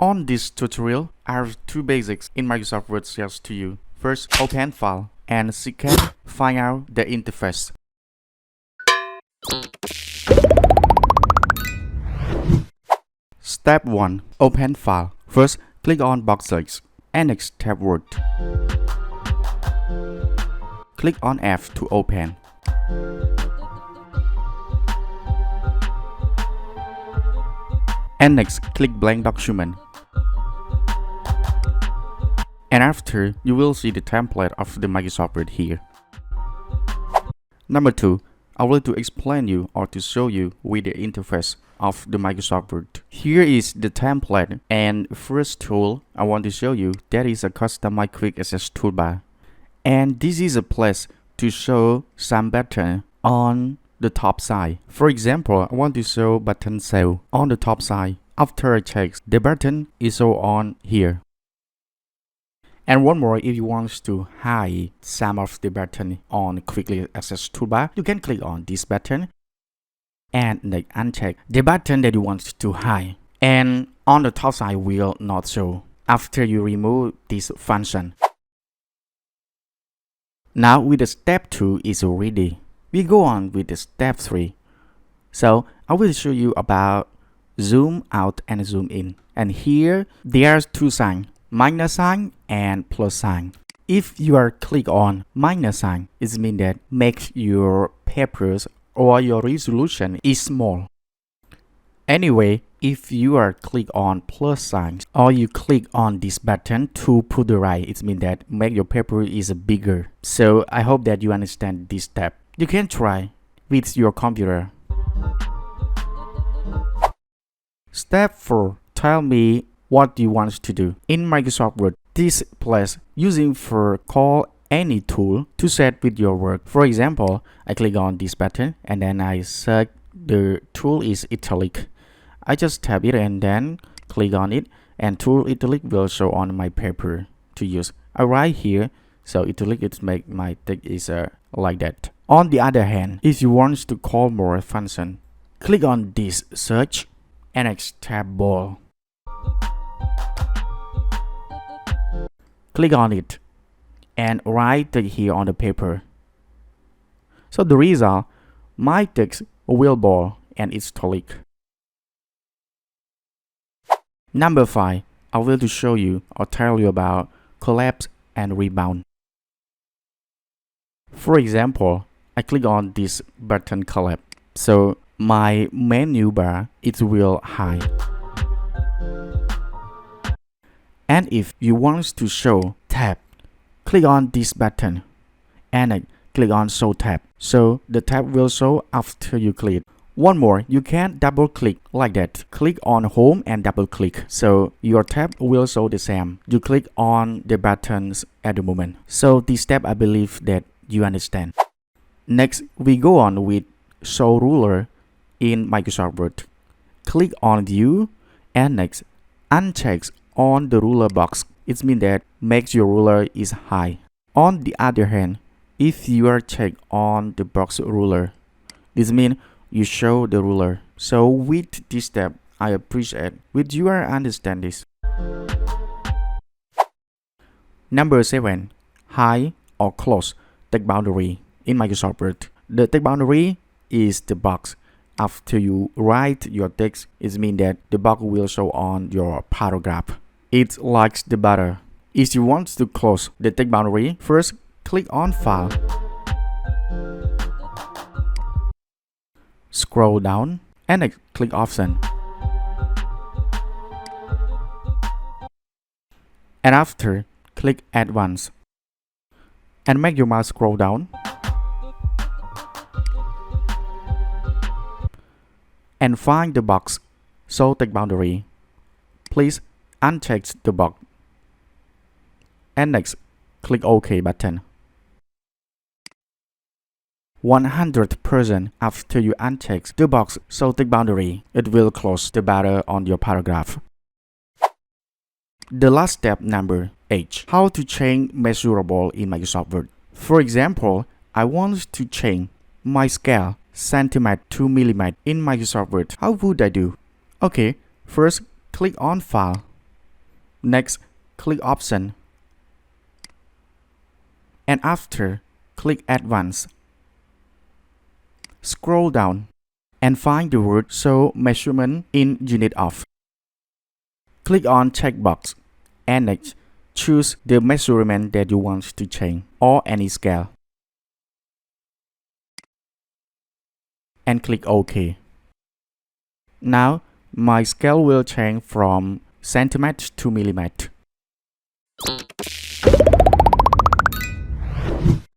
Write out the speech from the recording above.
On this tutorial, I have two basics in Microsoft Word shares to you. First, open file, and second, find out the interface. Step 1. Open file. First, click on box search and next tab Word. Click on F to open. And next, click blank document. And after, you will see the template of the Microsoft Word here. Number 2, I will to explain you or to show you with the interface of the Microsoft Word. Here is the template, and first tool I want to show you, that is a customize quick access toolbar. And this is a place to show some button on the top side. For example, I want to show button sale on the top side. After I check, the button is shown on here. And one more, if you want to hide some of the button on quickly access toolbar, you can click on this button and uncheck the button that you want to hide. And on the top side will not show after you remove this function. Now with the step 2 is ready, we go on with the step 3. So I will show you about zoom out and zoom in. And here there's two signs, minus sign and plus sign. If you are click on minus sign, it means that makes your papers or your resolution is small. Anyway, if you are click on plus sign or you click on this button to put the right, it means that make your paper is bigger. So I hope that you understand this step. You can try with your computer. Step 4. Tell me what you want to do. In Microsoft Word, this place using for call any tool to set with your work. For example, I click on this button and then I search the tool is italic. I just tap it and then click on it, and tool italic will show on my paper to use. I write here, so italic it make my text is like that. On the other hand, if you want to call more function, click on this search and next tab bold. Click on it and write it here on the paper. So the result, my text will bold and it's italic. Number 5, I will to show you or tell you about collapse and rebound. For example, I click on this button collapse. So my menu bar, it will hide. And if you want to show tab, click on this button and click on show tab. So the tab will show after you click. One more, you can double click like that. Click on home and double click. So your tab will show the same. You click on the buttons at the moment. So this step I believe that you understand. Next, we go on with show ruler in Microsoft Word. Click on view and next uncheck on the ruler box. It means that makes your ruler is high. On the other hand, if you are check on the box ruler, this means you show the ruler. So with this step, I appreciate with you understand this. Number 7, high or close text boundary in Microsoft Word. The text boundary is the box. After you write your text, it means that the box will show on your paragraph. It's like the butter. If you want to close the text boundary, first click on File. Scroll down and click Option. And after, click Advanced. And make your mouse scroll down. And find the box Show Text Boundary. Please uncheck the box. And next, click OK button. 100% after you uncheck the box Show Text Boundary, it will close the border on your paragraph. The last step, number 8. How to change measurable in Microsoft Word. For example, I want to change my scale centimeter to millimeter in Microsoft Word. How would I do? Okay, first click on File Next, click Option. And after, click Advanced. Scroll down and find the word Show Measurement in Unit of. Click on Checkbox and next, choose the measurement that you want to change or any scale. And click OK. Now, my scale will change from centimeter to millimeter.